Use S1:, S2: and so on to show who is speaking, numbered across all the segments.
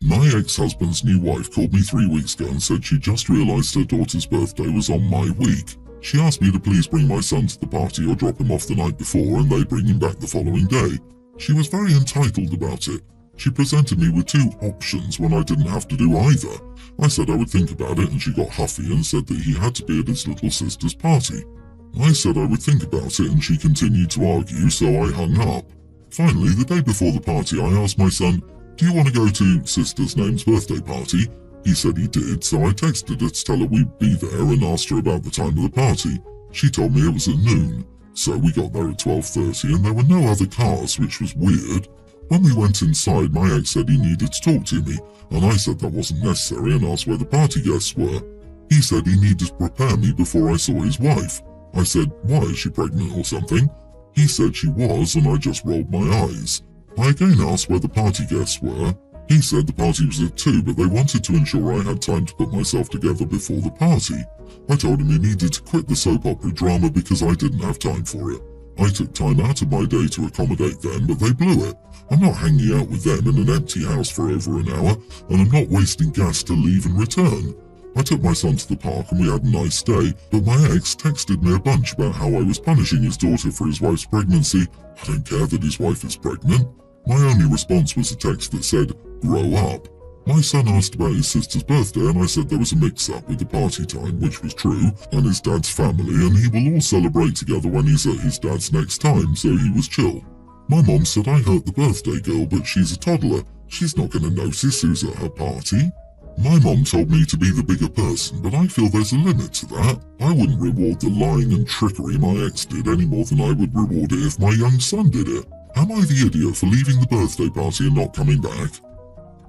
S1: My ex-husband's new wife called me 3 weeks ago and said she just realised her daughter's birthday was on my week. She asked me to please bring my son to the party or drop him off the night before and they'd bring him back the following day. She was very entitled about it. She presented me with 2 options when I didn't have to do either. I said I would think about it and she got huffy and said that he had to be at his little sister's party. I said I would think about it and she continued to argue, so I hung up. Finally, the day before the party, I asked my son, "Do you want to go to Sister's Name's birthday party?" He said he did, so I texted her to tell her we'd be there and asked her about the time of the party. She told me it was at noon, so we got there at 12:30 and there were no other cars, which was weird. When we went inside, my ex said he needed to talk to me, and I said that wasn't necessary and asked where the party guests were. He said he needed to prepare me before I saw his wife. I said, "Why, is she pregnant or something?" He said she was, and I just rolled my eyes. I again asked where the party guests were. He said the party was at 2, but they wanted to ensure I had time to put myself together before the party. I told him he needed to quit the soap opera drama because I didn't have time for it. I took time out of my day to accommodate them, but they blew it. I'm not hanging out with them in an empty house for over an hour, and I'm not wasting gas to leave and return. I took my son to the park and we had a nice day, but my ex texted me a bunch about how I was punishing his daughter for his wife's pregnancy. I don't care that his wife is pregnant. My only response was a text that said, "Grow up." My son asked about his sister's birthday and I said there was a mix-up with the party time, which was true, and his dad's family, and he will all celebrate together when he's at his dad's next time, so he was chill. My mom said I hurt the birthday girl, but she's a toddler. She's not going to notice who's at her party. My mom told me to be the bigger person, but I feel there's a limit to that. I wouldn't reward the lying and trickery my ex did any more than I would reward it if my young son did it. Am I the idiot for leaving the birthday party and not coming back?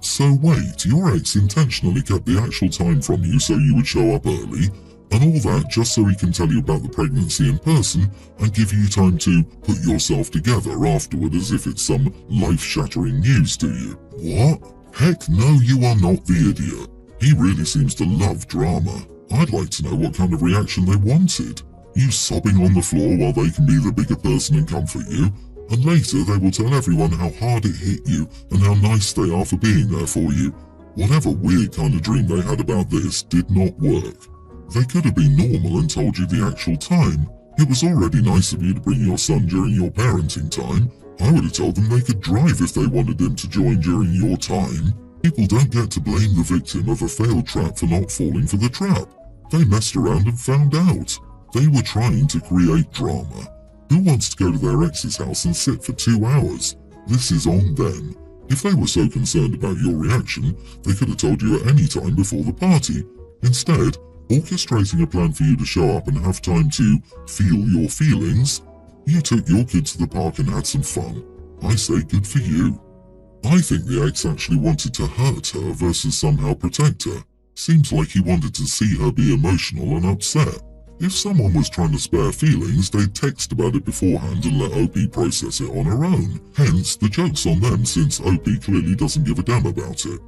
S1: So wait, your ex intentionally kept the actual time from you so you would show up early, and all that just so he can tell you about the pregnancy in person and give you time to put yourself together afterward as if it's some life-shattering news to you. What? Heck no, you are not the idiot. He really seems to love drama. I'd like to know what kind of reaction they wanted. You sobbing on the floor while they can be the bigger person and comfort you, and later they will tell everyone how hard it hit you and how nice they are for being there for you. Whatever weird kind of dream they had about this did not work. They could have been normal and told you the actual time. It was already nice of you to bring your son during your parenting time. I would have told them they could drive if they wanted him to join during your time. People don't get to blame the victim of a failed trap for not falling for the trap. They messed around and found out. They were trying to create drama. Who wants to go to their ex's house and sit for 2 hours? This is on them. If they were so concerned about your reaction, they could have told you at any time before the party. Instead, orchestrating a plan for you to show up and have time to feel your feelings, you took your kid to the park and had some fun. I say good for you. I think the ex actually wanted to hurt her versus somehow protect her. Seems like he wanted to see her be emotional and upset. If someone was trying to spare feelings, they'd text about it beforehand and let OP process it on her own. Hence, the joke's on them since OP clearly doesn't give a damn about it.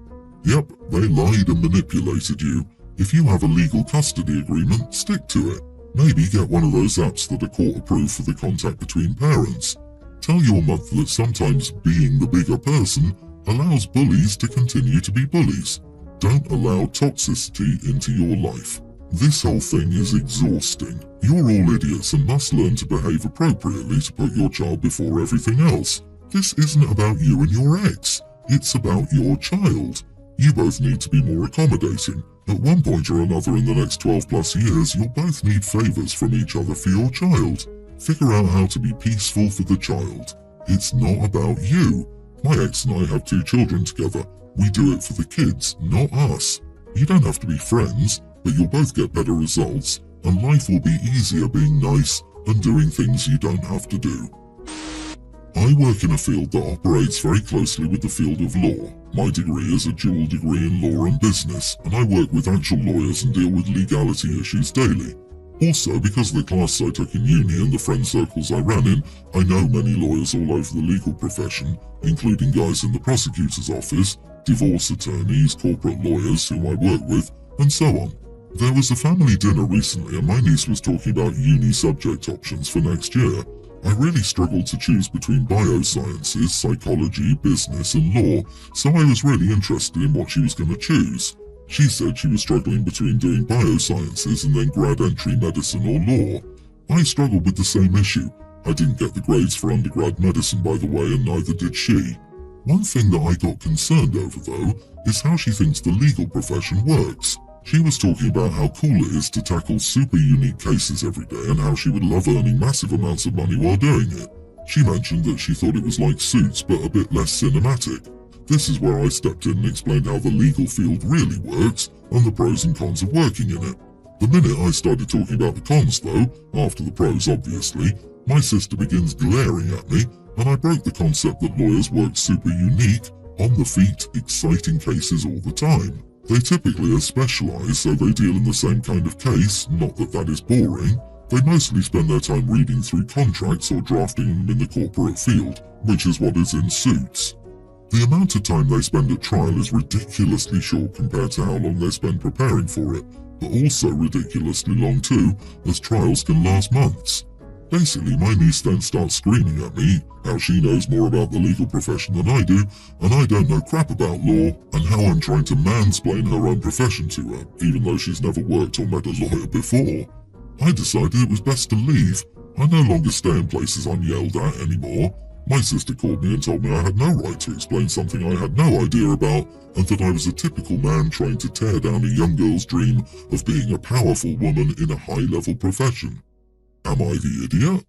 S1: Yep, they lied and manipulated you. If you have a legal custody agreement, stick to it. Maybe get one of those apps that are court-approved for the contact between parents. Tell your mother that sometimes being the bigger person allows bullies to continue to be bullies. Don't allow toxicity into your life. This whole thing is exhausting. You're all idiots and must learn to behave appropriately to put your child before everything else. This isn't about you and your ex. It's about your child. You both need to be more accommodating. At one point or another in the next 12 plus years, you'll both need favours from each other for your child. Figure out how to be peaceful for the child. It's not about you. My ex and I have 2 children together. We do it for the kids, not us. You don't have to be friends, but you'll both get better results, and life will be easier being nice and doing things you don't have to do. I work in a field that operates very closely with the field of law. My degree is a dual degree in law and business, and I work with actual lawyers and deal with legality issues daily. Also, because of the classes I took in uni and the friend circles I ran in, I know many lawyers all over the legal profession, including guys in the prosecutor's office, divorce attorneys, corporate lawyers who I work with, and so on. There was a family dinner recently and my niece was talking about uni subject options for next year. I really struggled to choose between biosciences, psychology, business and law, so I was really interested in what she was going to choose. She said she was struggling between doing biosciences and then grad entry medicine or law. I struggled with the same issue. I didn't get the grades for undergrad medicine, by the way, and neither did she. One thing that I got concerned over, though, is how she thinks the legal profession works. She was talking about how cool it is to tackle super unique cases every day and how she would love earning massive amounts of money while doing it. She mentioned that she thought it was like Suits but a bit less cinematic. This is where I stepped in and explained how the legal field really works and the pros and cons of working in it. The minute I started talking about the cons, though, after the pros obviously, my sister begins glaring at me, and I broke the concept that lawyers work super unique, on the feet, exciting cases all the time. They typically are specialised, so they deal in the same kind of case, not that that is boring. They mostly spend their time reading through contracts or drafting them in the corporate field, which is what is in Suits. The amount of time they spend at trial is ridiculously short compared to how long they spend preparing for it, but also ridiculously long too, as trials can last months. Basically, my niece then starts screaming at me how she knows more about the legal profession than I do, and I don't know crap about law, and how I'm trying to mansplain her own profession to her, even though she's never worked or met a lawyer before. I decided it was best to leave. I no longer stay in places I'm yelled at anymore. My sister called me and told me I had no right to explain something I had no idea about, and that I was a typical man trying to tear down a young girl's dream of being a powerful woman in a high-level profession. Am I the idiot?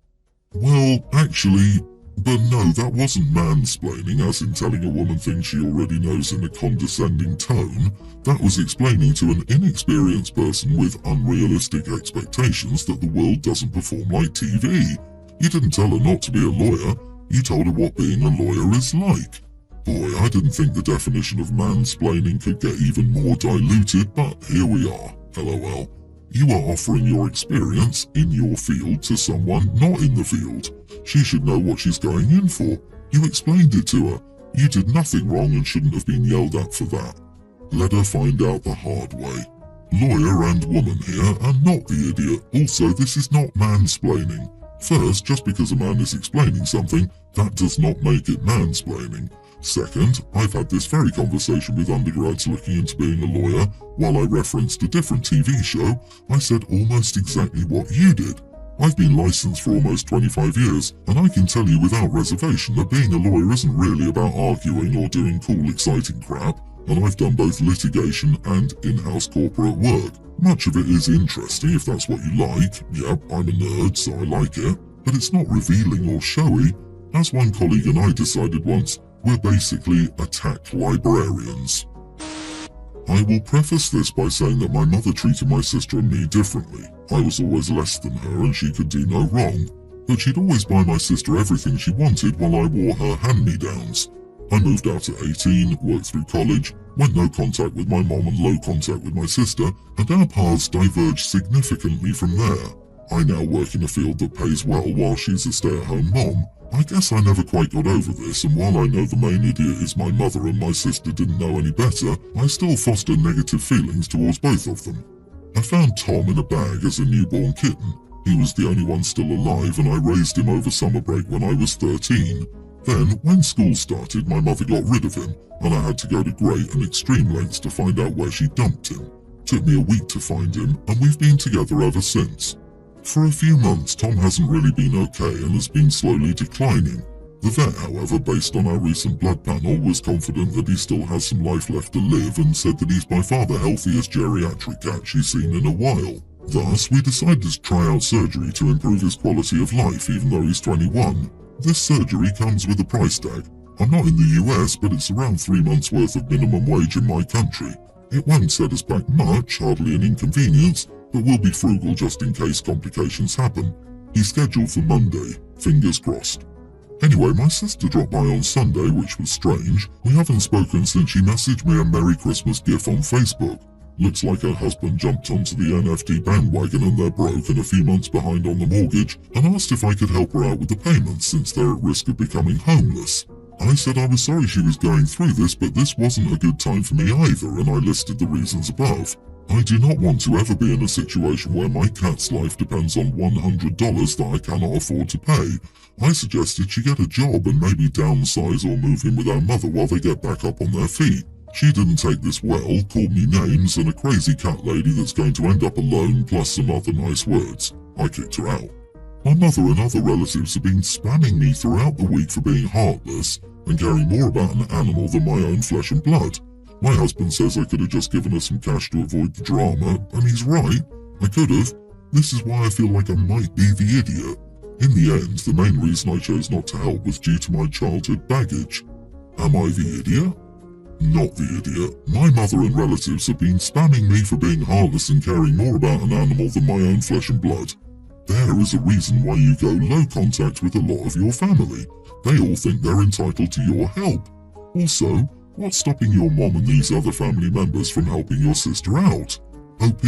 S1: Well, actually, but no, that wasn't mansplaining, as in telling a woman things she already knows in a condescending tone. That was explaining to an inexperienced person with unrealistic expectations that the world doesn't perform like TV. You didn't tell her not to be a lawyer, you told her what being a lawyer is like. Boy, I didn't think the definition of mansplaining could get even more diluted, but here we are. LOL. You are offering your experience in your field to someone not in the field. She should know what she's going in for. You explained it to her. You did nothing wrong and shouldn't have been yelled at for that. Let her find out the hard way. Lawyer and woman here are not the idiot. Also, this is not mansplaining. First, just because a man is explaining something, that does not make it mansplaining. Second, I've had this very conversation with undergrads looking into being a lawyer. While I referenced a different TV show, I said almost exactly what you did. I've been licensed for almost 25 years, and I can tell you without reservation that being a lawyer isn't really about arguing or doing cool, exciting crap, and I've done both litigation and in-house corporate work. Much of it is interesting if that's what you like. Yep, I'm a nerd, so I like it, but it's not revealing or showy. As one colleague and I decided once, we're basically attack librarians. I will preface this by saying that my mother treated my sister and me differently. I was always less than her and she could do no wrong, but she'd always buy my sister everything she wanted while I wore her hand-me-downs. I moved out at 18, worked through college, went no contact with my mom and low contact with my sister, and our paths diverged significantly from there. I now work in a field that pays well while she's a stay-at-home mom. I guess I never quite got over this, and while I know the main idiot is my mother and my sister didn't know any better, I still foster negative feelings towards both of them. I found Tom in a bag as a newborn kitten. He was the only one still alive, and I raised him over summer break when I was 13. Then, when school started, my mother got rid of him, and I had to go to great and extreme lengths to find out where she dumped him. Took me a week to find him, and we've been together ever since. For a few months, Tom hasn't really been okay and has been slowly declining. The vet, however, based on our recent blood panel, was confident that he still has some life left to live and said that he's by far the healthiest geriatric cat she's seen in a while. Thus, we decided to try out surgery to improve his quality of life even though he's 21. This surgery comes with a price tag. I'm not in the US, but it's around 3 months' worth of minimum wage in my country. It won't set us back much, hardly an inconvenience, but we'll be frugal just in case complications happen. He's scheduled for Monday, fingers crossed. Anyway, my sister dropped by on Sunday, which was strange. We haven't spoken since she messaged me a Merry Christmas gif on Facebook. Looks like her husband jumped onto the NFT bandwagon and they're broke and a few months behind on the mortgage, and asked if I could help her out with the payments since they're at risk of becoming homeless. I said I was sorry she was going through this, but this wasn't a good time for me either, and I listed the reasons above. I do not want to ever be in a situation where my cat's life depends on $100 that I cannot afford to pay. I suggested she get a job and maybe downsize or move in with our mother while they get back up on their feet. She didn't take this well, called me names and a crazy cat lady that's going to end up alone, plus some other nice words. I kicked her out. My mother and other relatives have been spamming me throughout the week for being heartless and caring more about an animal than my own flesh and blood. My husband says I could have just given her some cash to avoid the drama, and he's right. I could have. This is why I feel like I might be the idiot. In the end, the main reason I chose not to help was due to my childhood baggage. Am I the idiot? Not the idiot. My mother and relatives have been spamming me for being heartless and caring more about an animal than my own flesh and blood. There is a reason why you go low contact with a lot of your family. They all think they're entitled to your help. Also, what's stopping your mom and these other family members from helping your sister out? OP,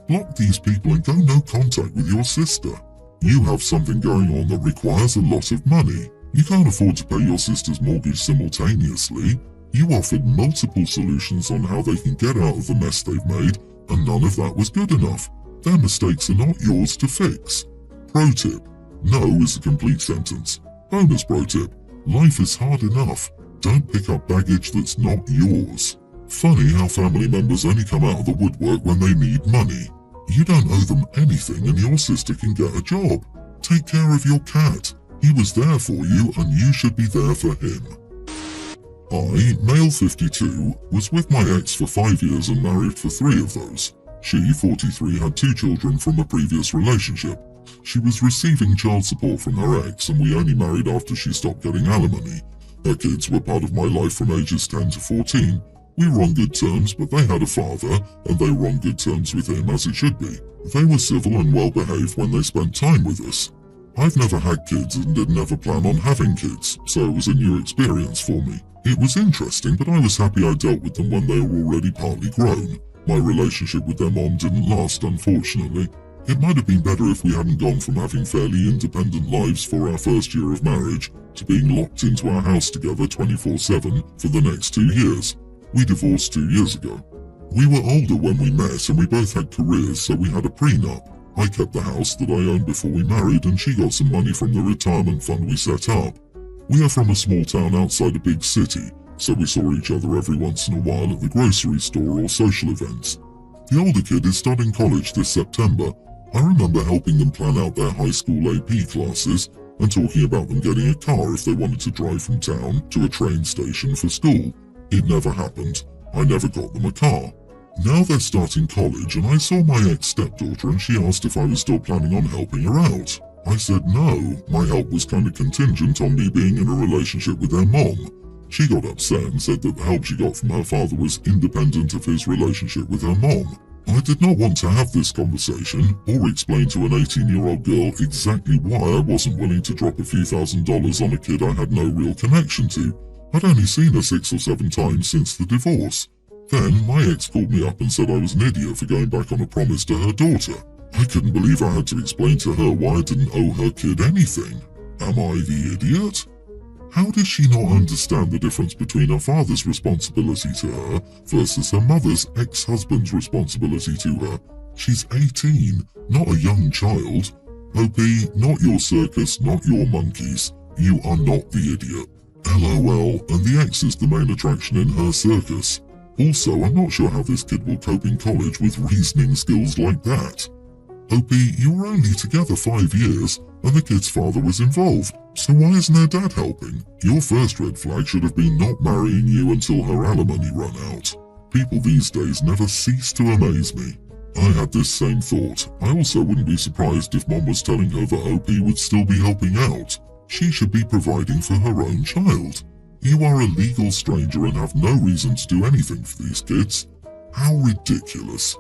S1: block these people and go no contact with your sister. You have something going on that requires a lot of money. You can't afford to pay your sister's mortgage simultaneously. You offered multiple solutions on how they can get out of the mess they've made, and none of that was good enough. Their mistakes are not yours to fix. Pro tip: no is a complete sentence. Bonus pro tip: life is hard enough. Don't pick up baggage that's not yours. Funny how family members only come out of the woodwork when they need money. You don't owe them anything and your sister can get a job. Take care of your cat. He was there for you and you should be there for him. I, male 52, was with my ex for 5 years and married for 3 of those. She, 43, had 2 children from a previous relationship. She was receiving child support from her ex and we only married after she stopped getting alimony. Her kids were part of my life from ages 10 to 14. We were on good terms, but they had a father, and they were on good terms with him as it should be. They were civil and well behaved when they spent time with us. I've never had kids and didn't ever plan on having kids, so it was a new experience for me. It was interesting, but I was happy I dealt with them when they were already partly grown. My relationship with their mom didn't last, unfortunately. It might have been better if we hadn't gone from having fairly independent lives for our first year of marriage to being locked into our house together 24/7 for the next 2 years. We divorced 2 years ago. We were older when we met and we both had careers, so we had a prenup. I kept the house that I owned before we married and she got some money from the retirement fund we set up. We are from a small town outside a big city, so we saw each other every once in a while at the grocery store or social events. The older kid is starting college this September. I remember helping them plan out their high school AP classes and talking about them getting a car if they wanted to drive from town to a train station for school. It never happened. I never got them a car. Now they're starting college and I saw my ex-stepdaughter and she asked if I was still planning on helping her out. I said no, my help was kind of contingent on me being in a relationship with their mom. She got upset and said that the help she got from her father was independent of his relationship with her mom. I did not want to have this conversation or explain to an 18-year-old girl exactly why I wasn't willing to drop a few $1,000s on a kid I had no real connection to. I'd only seen her 6 or 7 times since the divorce. Then my ex called me up and said I was an idiot for going back on a promise to her daughter. I couldn't believe I had to explain to her why I didn't owe her kid anything. Am I the idiot? How does she not understand the difference between her father's responsibility to her versus her mother's ex-husband's responsibility to her? She's 18, not a young child. OP, not your circus, not your monkeys. You are not the idiot. LOL, and the ex is the main attraction in her circus. Also, I'm not sure how this kid will cope in college with reasoning skills like that. OP, you were only together 5 years, and the kid's father was involved, so why isn't her dad helping? Your first red flag should have been not marrying you until her alimony run out. People these days never cease to amaze me. I had this same thought. I also wouldn't be surprised if Mom was telling her that OP would still be helping out. She should be providing for her own child. You are a legal stranger and have no reason to do anything for these kids. How ridiculous.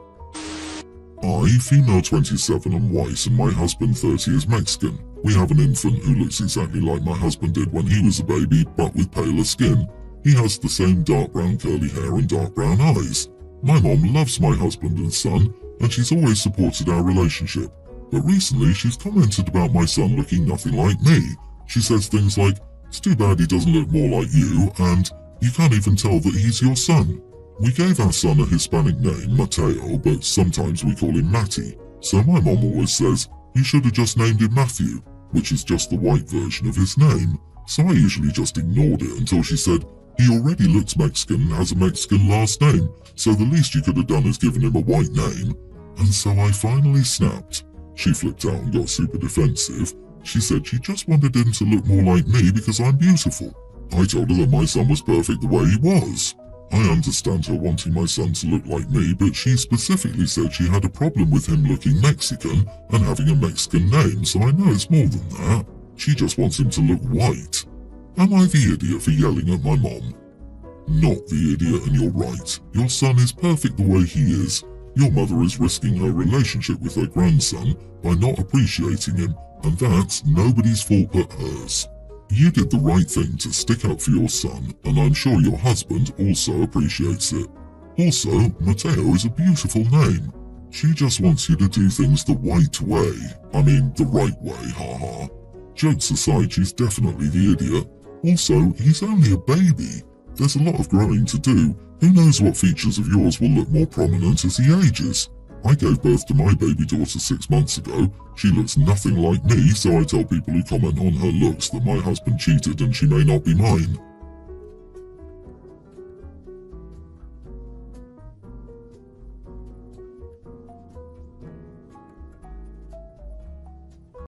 S1: I, female 27 and white, and my husband 30 is Mexican. We have an infant who looks exactly like my husband did when he was a baby, but with paler skin. He has the same dark brown curly hair and dark brown eyes. My mom loves my husband and son, and she's always supported our relationship. But recently she's commented about my son looking nothing like me. She says things like, "It's too bad he doesn't look more like you," and "You can't even tell that he's your son." We gave our son a Hispanic name, Mateo, but sometimes we call him Matty. So my mom always says, you should have just named him Matthew, which is just the white version of his name. So I usually just ignored it until she said, he already looks Mexican and has a Mexican last name, so the least you could have done is given him a white name. And so I finally snapped. She flipped out and got super defensive. She said she just wanted him to look more like me because I'm beautiful. I told her that my son was perfect the way he was. I understand her wanting my son to look like me, but she specifically said she had a problem with him looking Mexican and having a Mexican name, so I know it's more than that. She just wants him to look white. Am I the idiot for yelling at my mom? Not the idiot, and you're right. Your son is perfect the way he is. Your mother is risking her relationship with her grandson by not appreciating him, and that's nobody's fault but hers. You did the right thing to stick up for your son, and I'm sure your husband also appreciates it. Also, Mateo is a beautiful name. She just wants you to do things the white way. I mean, the right way, haha. Jokes aside, she's definitely the idiot. Also, he's only a baby. There's a lot of growing to do. Who knows what features of yours will look more prominent as he ages? I gave birth to my baby daughter 6 months ago. She looks nothing like me, so I tell people who comment on her looks that my husband cheated and she may not be mine.